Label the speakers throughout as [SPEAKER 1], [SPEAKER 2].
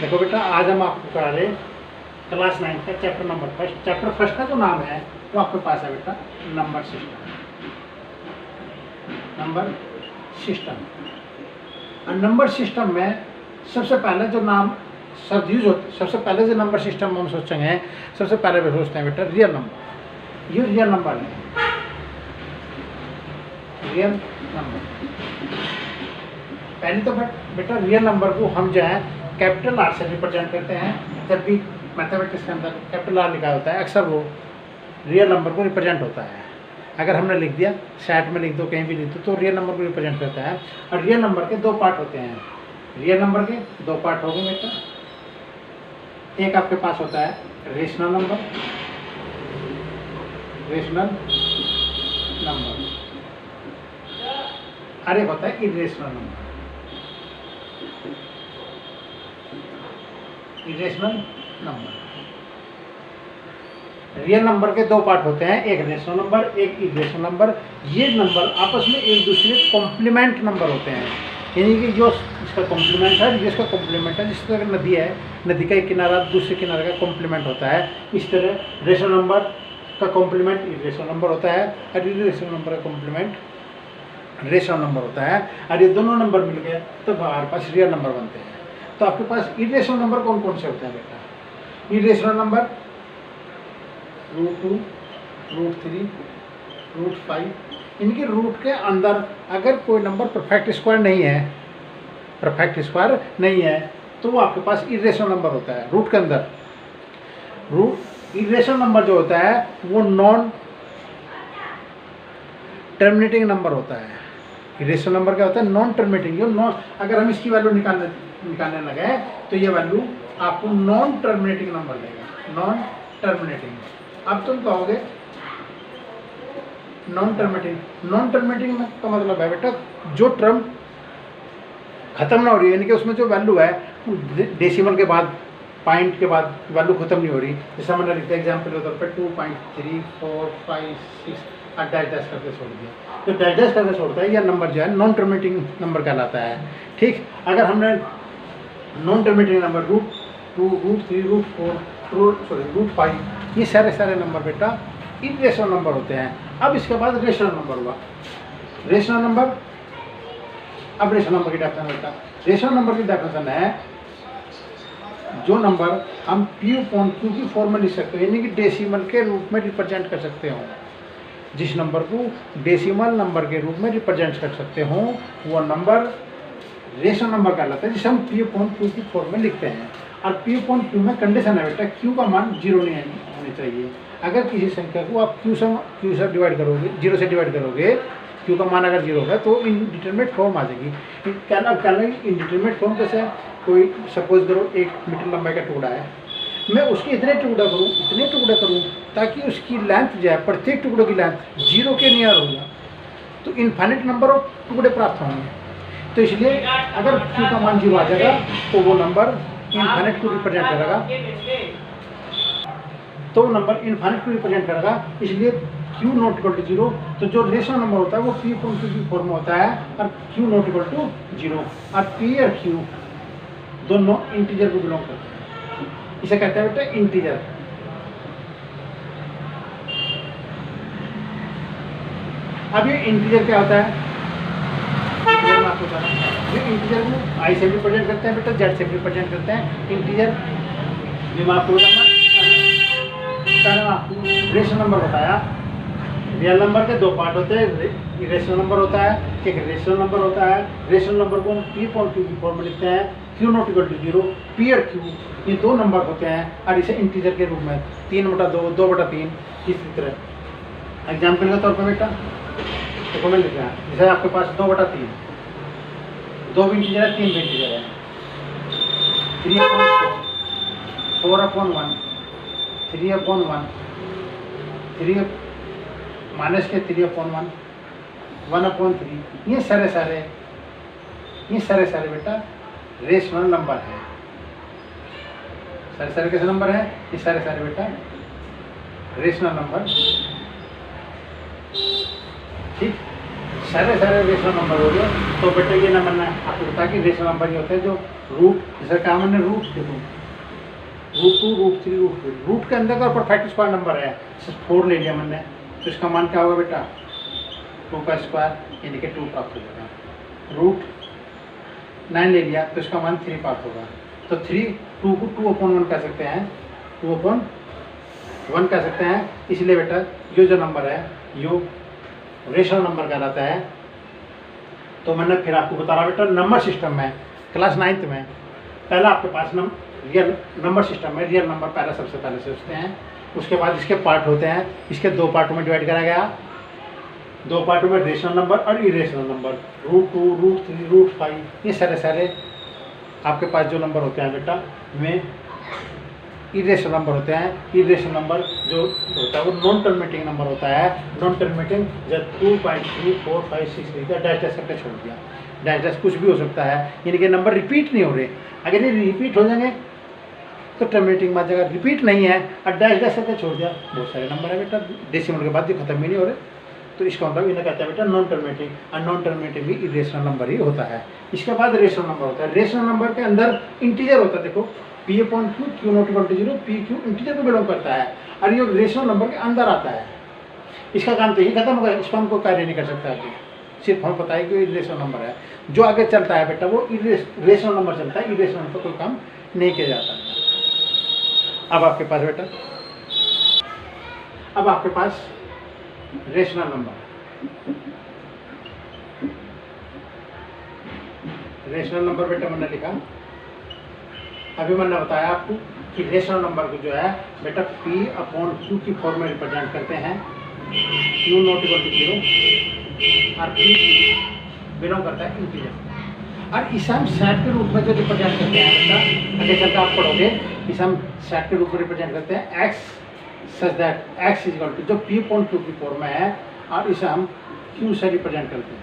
[SPEAKER 1] देखो बेटा, आज हम आपको करा रहे क्लास 9 का chapter number first. Chapter first का जो नाम है वो आपके पास है बेटा नंबर सिस्टम। Number system. और नंबर सिस्टम में सबसे पहले जो नाम शब्द यूज होते, सबसे पहले जो नंबर सिस्टम में हम सोचेंगे, सबसे पहले भी सोचते हैं बेटा रियल नंबर। ये रियल नंबर है, रियल नंबर। पहले तो बेटा रियल नंबर को हम जो है कैपिटल आर से रिप्रेजेंट करते हैं। जब भी मैथमेटिक्स के अंदर कैपिटल आर लिखा होता है, अक्सर वो रियल नंबर को रिप्रेजेंट होता है। अगर हमने लिख दिया, साइड में लिख दो, कहीं भी लिख दो, तो रियल नंबर को रिप्रेजेंट करता है। और रियल नंबर के दो पार्ट होते हैं। रियल नंबर के दो पार्ट हो गए बेटा। एक आपके पास होता है रेशनल नंबर, रेशनल नंबर, और एक होता है irrational number, irrational number. Real number के दो पार्ट होते हैं, एक रेशनल नंबर, एक इरेशनल नंबर। ये नंबर आपस में एक दूसरे कॉम्प्लीमेंट नंबर होते हैं, यानी कि जो इसका कॉम्प्लीमेंट है, जिसका कॉम्प्लीमेंट है, जिस तरह नदी है, नदी का एक किनारा दूसरे किनारे का कॉम्प्लीमेंट होता है, इस तरह रेशनल नंबर का कॉम्प्लीमेंट इरेशनल नंबर होता है, और इरेशनल नंबर का कॉम्प्लीमेंट रेशनल नंबर होता है। और ये दोनों नंबर मिल गए तो हमारे पास रियल नंबर बनते हैं। तो आपके पास इरेशनल नंबर कौन कौन से होते हैं बेटा? Irrational number √2, √3, √5। इनके रूट के अंदर अगर कोई नंबर परफेक्ट स्क्वायर नहीं है, परफेक्ट स्क्वायर नहीं है, तो वो आपके पास इरेशनल नंबर होता है। रूट के अंदर रूट इरेशनल नंबर जो होता है वो नॉन टर्मिनेटिंग नंबर होता है। इरेशनल नंबर क्या होता है? Non terminating. जो नॉन, अगर हम इसकी वैल्यू निकालने लगे तो ये वैल्यू आपको नॉन टर्मिनेटिंग नंबर देगा, नॉन टर्मिनेटिंग। अब तुम कहोगे नॉन टर्मिनेटिंग, नॉन टर्मिनेटिंग का मतलब है बेटा जो टर्म खत्म ना हो रही है, यानी कि उसमें जो वैल्यू है डेसिमल के बाद, पॉइंट के बाद वैल्यू खत्म नहीं हो रही। जैसे मैंने लिखा एग्जाम्पल के तौर पर 2.345 डैश डैश करके छोड़ दिया, तो डैश डैश करके छोड़ता है, यह नंबर जो है नॉन टर्मिनेटिंग नंबर कहलाता है। ठीक, अगर हमने नॉन टर्मिनेटिंग नंबर √2, √3, √4, √5, ये सारे नंबर बेटा इरेशनल नंबर होते हैं। अब इसके बाद रेशनल नंबर हुआ। रेशनल नंबर, अब रेशनल नंबर की डेफिनेशन बेटा, रेशनल नंबर की डेफिनेशन है जो नंबर हम P/Q की फॉर्म में लिख सकते हो, यानी कि डेसिमल के रूप में रिप्रेजेंट कर सकते हो। जिस नंबर को डेसिमल नंबर के रूप में रिप्रेजेंट कर सकते हो वो नंबर रेशनल नंबर कहलाता है, जिसे हम P/Q की फॉर्म में लिखते हैं। और P/Q में कंडीशन है बेटा Q का मान 0 नहीं होनी चाहिए। अगर किसी संख्या को आप Q से डिवाइड करोगे, 0 से डिवाइड करोगे, Q का मान अगर 0 है तो इनडिटरमिनेट फॉर्म आ जाएगी। कहना इनडिटरमिनेट फॉर्म कैसे है? कोई सपोज करो 1 मीटर लंबाई का टुकड़ा है, मैं उसके इतने टुकड़े करूँ ताकि उसकी लेंथ जो है, प्रत्येक टुकड़े की लेंथ 0 के नियर होगा, तो इनफाइनाइट नंबर ऑफ टुकड़े प्राप्त होंगे। तो इसलिए अगर Q का मान 0 आ जाएगा तो वो नंबर इनफाइनाइट को रिप्रेजेंट करेगा, तो नंबर इनफाइनाइट को रिप्रेजेंट करेगा। इसलिए Q नॉट इक्वल टू 0। तो जो रेशनल नंबर होता है वो P/Q की फॉर्म में होता है, और Q नॉट इक्वल टू 0। और P और Q दोनों इंटीजर को बिलोंग करते हैं, इसे कहते हैं बेटा इंटीजर। अब ये इंटीजर क्या होता है? मैं आपको बता रहा हूं, ये इंटीजर को I से रिप्रेजेंट करते हैं बेटा, Z से रिप्रेजेंट करते हैं इंटीजर। ये मैं आपको रेशनल नंबर बताया। रियल नंबर के दो पार्ट होते हैं, रेशनल नंबर होता है, एक रेशनल नंबर होता है। रेशनल नंबर को हम P/Q की फॉर्म में लिखते हैं, Q not equal to 0। P और Q ये दो नंबर होते हैं, और इसे इंटीजर के रूप में 3/2, 2/3 इसी तरह। एग्जाम्पल के तौर पर बेटा देखो मैं लिख रहा है, जैसे आपके पास 2/3, 2 भी इंटीजर है, 3 भी इंटीजर है। 3/4, 4/1, 3/1, 3 माइनस के 3/1, 1/3, ये सारे बेटा रेशनल नंबर है। सारे कैसे नंबर है? ये सारे बेटा रेशनल नंबर। ठीक, सारे रेशनल नंबर हो गए। तो बेटा ये नंबर ना आपको बता कि रेशनल नंबर ये होते हैं जो रूट, जैसे कहा मैंने रूट देखो, रूट 2, रूट 3, रूट 4, रूट के अंदर का परफेक्ट स्क्वायर नंबर है, 4 ले लिया मैंने, तो इसका मान क्या होगा बेटा 2 का स्क्वायर यानी कि 2 प्राप्त हो जाएगा। रूट 9 ले लिया तो इसका मान 3 प्राप्त होगा। तो 2 को 2/1 कह सकते हैं, 2/1 कह सकते हैं। इसलिए बेटा ये जो नंबर है यो रेशनल नंबर कहलाता है। तो मैंने फिर आपको बता रहा बेटा नंबर सिस्टम में क्लास 9th में पहला आपके पास रियल नंबर सिस्टम में रियल नंबर पहला सबसे पहले सोचते हैं। उसके बाद इसके पार्ट होते हैं, इसके 2 पार्टों में डिवाइड करा गया, 2 पार्टों में रेशनल नंबर और irrational number, root 2, root 3, root 5, ये सारे आपके पास जो नंबर होते हैं बेटा में इरेशनल नंबर होते हैं। इरेशनल नंबर जो होता है वो नॉन टर्मिनेटिंग नंबर होता है। नॉन टर्मिनेटिंग जब 2.3, 4, 5, 6 लिखा, डैश करके छोड़ दिया, डैश कुछ भी हो सकता है, यानी कि नंबर रिपीट नहीं हो रहे। अगर ये रिपीट हो जाएंगे तो टर्मिनेटिंग बात, जगह रिपीट नहीं है और डैश करके छोड़ दिया, बहुत सारे नंबर है बेटा डेसिमल के बाद भी खत्म ही नहीं हो रहे, तो इसका मतलब इन्हें कहता है बेटा नॉन टर्मिनेटिंग। और नॉन टर्मिनेटिंग भी इरेशनल नंबर ही होता है। इसके बाद रेशनल नंबर होता है। रेशनल नंबर के अंदर इंटीजर होता है, देखो P/Q, Q not equal to 0, PQ integer को बिलोंग करता है और ये रेशनल नंबर के अंदर आता है। इसका काम तो यही खत्म होगा, इस पर हमको कार्य नहीं कर सकता आगे, सिर्फ हम बताएं कि रेशनल नंबर है। जो आगे चलता है बेटा वो रेशनल नंबर चलता है, इरेशनल नंबर कोई काम नहीं किया जाता। अब आपके पास बेटा रेशनल नंबर, रेशनल नंबर बेटा मैंने लिखा, अभी मैंने बताया आपको कि रेशनल नंबर को जो है बेटा P/Q की फॉर्म में रिप्रेजेंट करते हैं। Q नॉट इक्वल टू 0 और P बिलोंग करता है इंटीजर। और इसे हम सेट के रूप में जो रिप्रेजेंट करते हैं बेटा, आगे चलकर आप पढ़ोगे, इसे हम सेट के रूप में रिप्रेजेंट करते हैं x such that x is equal to जो P/Q की फॉर्म में है, और इसे हम Q से रिप्रेजेंट करते हैं।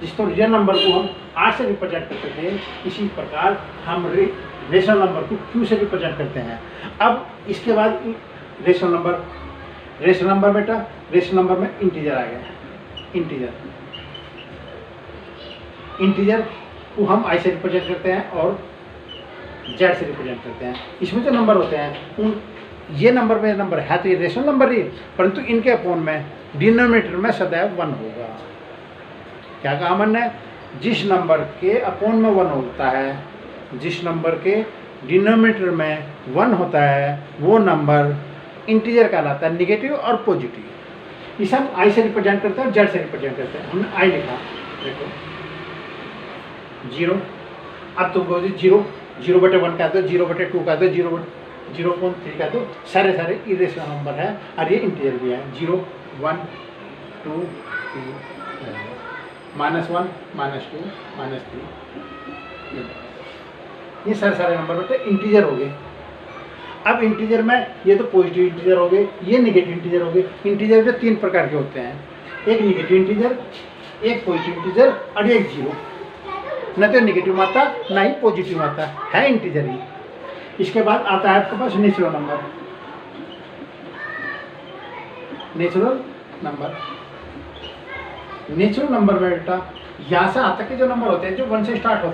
[SPEAKER 1] जिसको रियल नंबर को हम R से रिप्रेजेंट करते थे, इसी प्रकार हम रेशनल नंबर को Q से रिप्रेजेंट करते हैं। अब इसके बाद रेशनल नंबर बेटा, रेशनल नंबर में इंटीजर आ गया, इंटीजर को हम I से रिप्रेजेंट करते हैं और Z से रिप्रेजेंट करते हैं। इसमें जो नंबर होते हैं उन ये नंबर में नंबर है तो ये रेशनल नंबर ही, परंतु इनके अपॉन में डिनोमिनेटर में सदैव 1 होगा। क्या कहा हमने, जिस नंबर के अपॉन में 1 होता है, जिस नंबर के डिनोमिनेटर में 1 होता है, वो नंबर इंटीजर कहलाता है, निगेटिव और पॉजिटिव। इसे हम I से रिप्रेजेंट करते हैं और Z से रिप्रेजेंट करते हैं। हमने I लिखा, देखो 0, अब तुम बोलो 0/1 कह दो, 0/2 कह दो, 0.3 कह दो, सारे इरेशनल नंबर है और ये इंटीजर भी है। 0, 1, 2, 3, -1, -2, -3, ये सारे नंबर बेटे इंटीजर हो गए। अब इंटीजर में ये तो पॉजिटिव इंटीजर हो गए, ये नेगेटिव इंटीजर हो गए। इंटीजर जो 3 प्रकार के होते हैं, एक नेगेटिव इंटीजर, एक पॉजिटिव इंटीजर और एक 0। न तो नेगेटिव आता ना ही पॉजिटिव आता है इंटीजर ही। इसके बाद आता है आपके पास नेचुरल नंबर। नेचुरल नंबर में बेटा यहाँ से आता के जो नंबर होते हैं जो 1 से स्टार्ट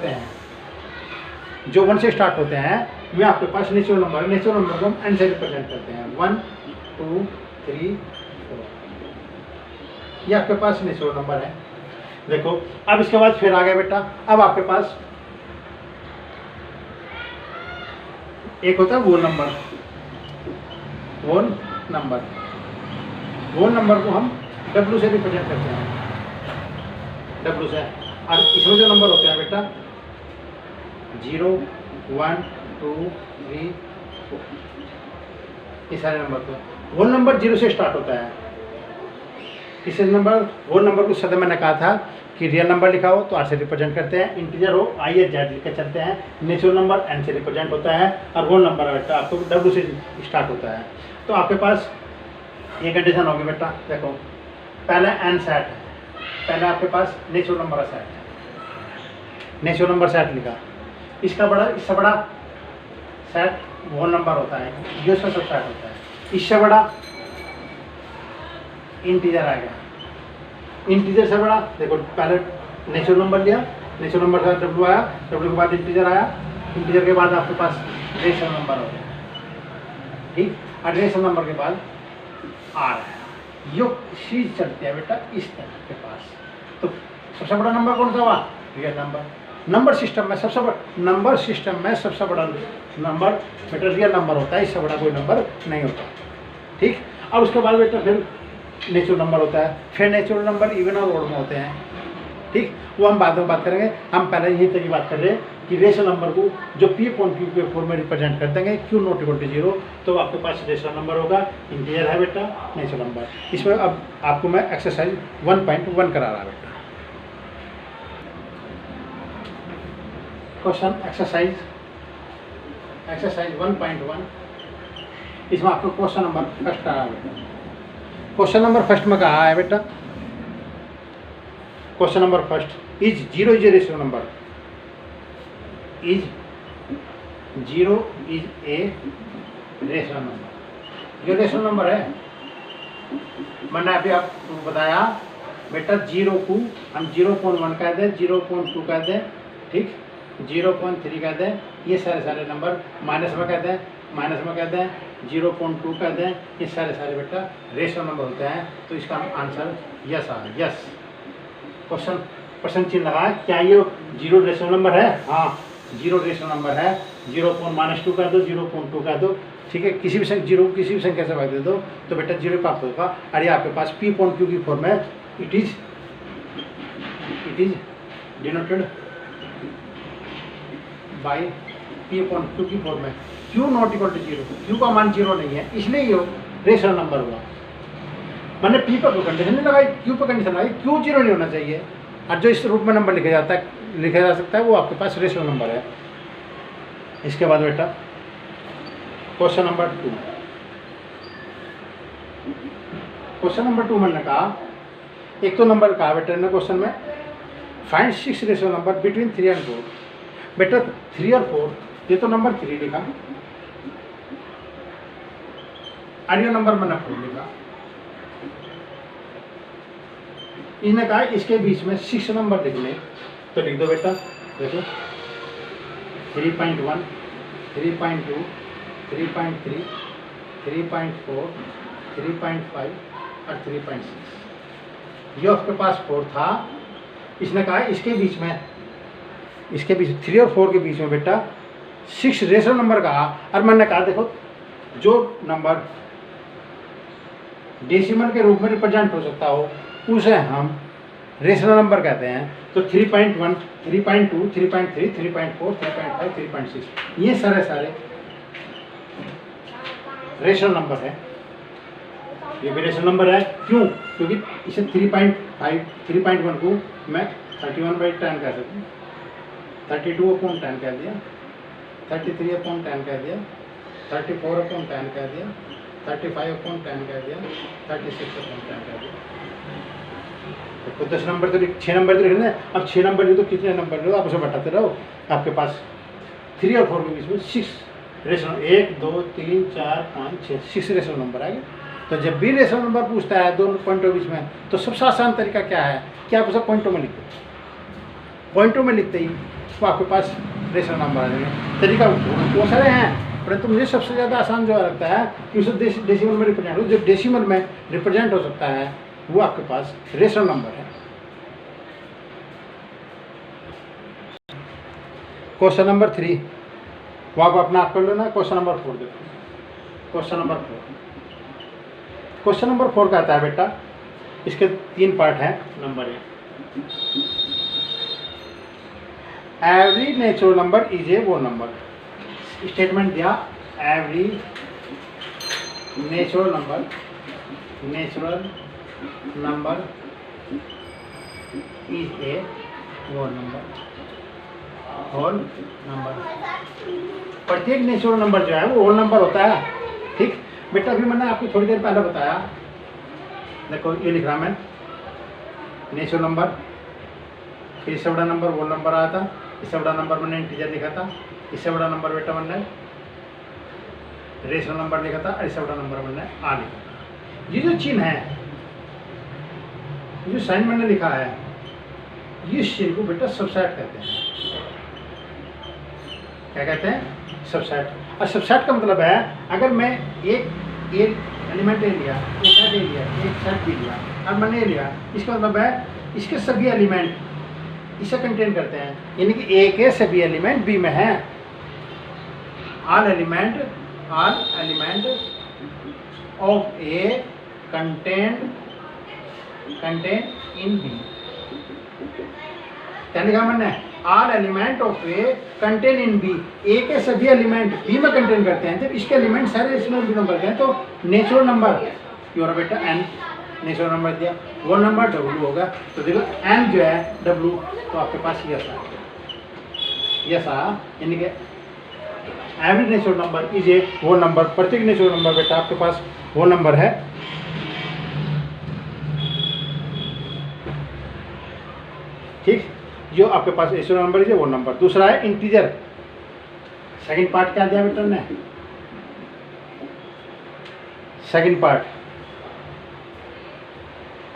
[SPEAKER 1] होते हैं, वे आपके पास नेचुरल नंबर है। नेचुरल नंबर को हम n से रिप्रेजेंट करते हैं, 1, 2, 3, 4, ये आपके पास नेचुरल नंबर है। देखो अब इसके बाद फिर आ गया बेटा, अब आपके पास एक होता है वोल नंबर को हम W से रिप्रेजेंट करते हैं, W से। और इसमें जो नंबर होते हैं बेटा 0, 1, 2, 3, 4, ये सारे नंबर को वोल नंबर 0 से स्टार्ट होता है। इस वोल नंबर को सदा मैंने कहा था कि रियल नंबर लिखा हो तो R से रिप्रेजेंट करते हैं, इंटीजर हो I या Z लिख के चलते हैं, नेचुरल नंबर N से रिप्रेजेंट होता है और वोल नंबर आपको W से स्टार्ट होता है। तो आपके पास ये कंडीशन होगी बेटा, देखो पहले N सेट है, पहले आपके पास नेचुरल नंबर का सेट है, नेचुरल नंबर सेट लिखा, इससे बड़ा सेट वोल नंबर होता है, ये उसका सब सेट होता है। इससे बड़ा इंटीजर आ गया, इंटीजर से बड़ा, देखो पहले नेचुरल नंबर लिया, नेचुरल नंबर का डब्ल्यू आया, डब्ल्यू के बाद इंटीजर आया, इंटीजर के बाद आपके पास रेशनल नंबर हो गया, ठीक। और रेशनल नंबर के बाद आर है, यो चीज चलती है बेटा इस तरह के पास। तो सबसे बड़ा नंबर कौन सा हुआ? Real number. नंबर सिस्टम में सबसे बड़ा नंबर बेटा रियल नंबर होता है, इससे बड़ा कोई नंबर नहीं होता, ठीक। अब उसके बाद बेटा फिर नेचुरल नंबर होता है, फिर नेचुरल नंबर इवन और ओड में होते हैं, ठीक। वो हम बाद में बात करेंगे, हम पहले यही तक की बात कर रहे हैं कि रेशनल नंबर को जो पी अपॉन क्यू के फॉर्म में रिप्रेजेंट कर देंगे, क्यू नॉट इक्वल टू 0, तो आपके पास रेशनल नंबर होगा, इंटीजर है बेटा, नेचुरल नंबर। इसमें अब आपको मैं एक्सरसाइज 1.1 करा रहा बेटा। क्वेश्चन एक्सरसाइज 1.1, इसमें आपको क्वेश्चन नंबर फर्स्ट आ रहा है बेटा। क्वेश्चन नंबर फर्स्ट में कहा है बेटा, question number first, is 0 is a rational number, is 0 is a rational number. ये रेशनल नंबर है, मैंने अभी आपको बताया बेटा, 0 को हम 0.1 कह दें, 0.2 कह दें, ठीक, 0.3 कह दें, ये सारे नंबर माइनस में कह दें, 0.2 कह दें, ये सारे बेटा रेशनल नंबर होते हैं। तो इसका आंसर यस आ रहा, यस। क्वेश्चन प्रश्न चिन्ह लगा, क्या ये 0 रेशनल नंबर है? हाँ, 0 रेशनल नंबर है। 0.-2 कर दो, 0.2 कर दो, ठीक है, किसी भी संख्या से भाग दे दो तो बेटा 0 प्राप्त होगा। और ये आपके पास पी अपॉन क्यू की फॉर्म है, it is denoted by P upon Q की फॉर्म है, Q not equal to 0, Q का मान 0 नहीं है, इसलिए ये रेशनल नंबर हुआ। मैंने पी पर कंडीशन नहीं लगाई, क्यू पर कंडीशन लगाई, क्यू 0 नहीं होना चाहिए, और जो इस रूप में नंबर लिखा जा सकता है वो आपके पास रेशनल नंबर है। इसके बाद बेटा क्वेश्चन नंबर 2, क्वेश्चन नंबर 2 मैंने कहा, एक तो नंबर कहा बेटा ने क्वेश्चन में, find 6 rational number between 3 and 4। बेटा 3 और 4, ये तो नंबर 3 लिखा, और ये नंबर मैंने 4 लिखा। इसने कहा इसके बीच में 6 नंबर लिख ले, तो लिख दो बेटा, देखो 3.1, 3.2, 3.3, 3.4, 3.5 और 3.6। ये आपके पास 4 था, इसने कहा इसके बीच 3 और 4 के बीच में बेटा 6 रेशनल नंबर कहा। और मैंने कहा देखो, जो नंबर डेसिमल के रूप में रिप्रेजेंट हो सकता हो उसे हम रेशनल नंबर कहते हैं। तो 3.1, 3.2, 3.3, 3.4, 3.5, 3.6, ये सारे रेशनल नंबर है। ये भी रेशनल नंबर है, क्यों? क्योंकि इसे 3.1 को मैं 31/10 कह सकता हूँ, 32/10 कह दिया, 33/10 कह दिया, 34/10 कह दिया, 35/10 कह दिया, 36/10 कह दिया। तो 10 नंबर तो 6 नंबर तो लिखने, अब 6 नंबर लिखो तो कितने नंबर लिखो आप उसे बताते रहो। आपके पास 3 और 4 के बीच में 6 रेशनल, 1, 2, 3, 4, 5, 6 रेशनल नंबर आएंगे। तो जब भी रेशनल नंबर पूछता है दोनों पॉइंटों के बीच में, तो सबसे आसान तरीका क्या है कि आप उसे पॉइंटों में लिख दो। पॉइंटों में लिखते ही तो आपके पास रेशनल नंबर आ जाएंगे। तरीका बहुत सारे हैं, परंतु मुझे सबसे ज़्यादा आसान जो लगता है कि उसे डेसिमल में रिप्रेजेंट हो, जो डेसिमल में रिप्रेजेंट हो सकता है वो आपके पास रेशनल नंबर है। क्वेश्चन नंबर 3 वो आप अपना आप कर लेना। क्वेश्चन नंबर 4 देखो, क्वेश्चन नंबर 4 कहता है बेटा, इसके 3 पार्ट हैं। Number 1, every natural number is a वो नंबर। स्टेटमेंट दिया, every natural number is a whole number. प्रत्येक नेचुरल नंबर जो है वो होल नंबर होता है, ठीक बेटा। अभी मैंने आपको थोड़ी देर पहले बताया, देखो ये लिख रहा मैं, नेचुरल नंबर, फिर इससे बड़ा नंबर होल नंबर आया था, इससे बड़ा नंबर मैंने इंटीजर लिखा था, इससे बड़ा नंबर बेटा मैंने रेशनल नंबर लिखा था, और इससे बड़ा नंबर मैंने आ लिखा था। ये जो चिन्ह है जो साइन मैंने लिखा है इस चीज को बेटा सबसेट कहते हैं। क्या कहते हैं? सबसेट। और सबसेट का मतलब है अगर मैं एक एलिमेंट ले लिया, एक सेट ले लिया, एक सेट भी लिया और मैंने ये लिया, इसका मतलब है इसके सभी एलिमेंट इसे कंटेन करते हैं, यानी कि ए के सभी एलिमेंट बी में हैं। All element of A contain in B. क्या लिखा मैंने? All element of A contain in B. A के सभी एलिमेंट बी में कंटेन करते हैं। जब इसके एलिमेंट सारे इसमें बिलोंग करते हैं तो नेचुरल नंबर योर बेटा एन, नेचुरल नंबर दिया, वो नंबर डब्लू होगा। तो देखो एन जो है डब्लू, तो आपके पास यस आ, यानी कि every natural number is a वो नंबर, प्रत्येक नेचुरल नंबर बेटा आपके पास वो नंबर है। ठीक, जो आपके पास नेचुरल नंबर है वो नंबर। दूसरा है इंटीजर। सेकंड पार्ट क्या दिया बेटा ने? Second part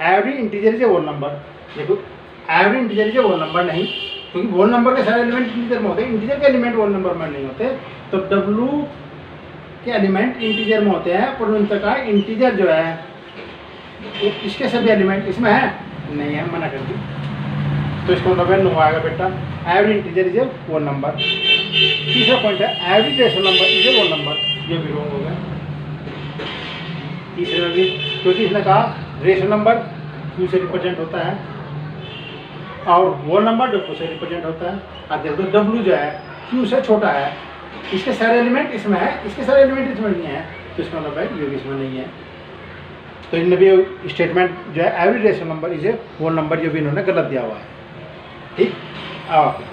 [SPEAKER 1] every integer is a वो नंबर। देखो एवरी इंटीजर इज ए वो नंबर नहीं, क्योंकि वो नंबर के सारे एलिमेंट इंटीजर में होते हैं, इंटीजर के एलिमेंट वो नंबर में नहीं होते। तो डब्लू के एलिमेंट इंटीजर में होते हैं, पर उनका का इंटीजर जो है इसके सभी एलिमेंट इसमें है नहीं है, मना कर दी। तो इसको मतलब नो आएगा बेटा। एवरी इंटीजर इज ए वो नंबर। तीसरा पॉइंट है every rational number is a वो नंबर। ये भी रॉन्ग होगा तीसरे में भी, क्योंकि इसने कहा रेशनल नंबर क्यू से रिप्रेजेंट होता है और वो नंबर डब्ल्यू से रिप्रेजेंट होता है। अब देखो डब्ल्यू जो है क्यू से छोटा है, इसके सारे एलिमेंट इसमें है, इसके सारे एलिमेंट इसमें नहीं है, तो इसका मतलब है ये भी इसमें नहीं है। तो इनमें भी स्टेटमेंट जो है every rational number is a वो नंबर, जो भी इन्होंने गलत दिया हुआ है। ठीक, अब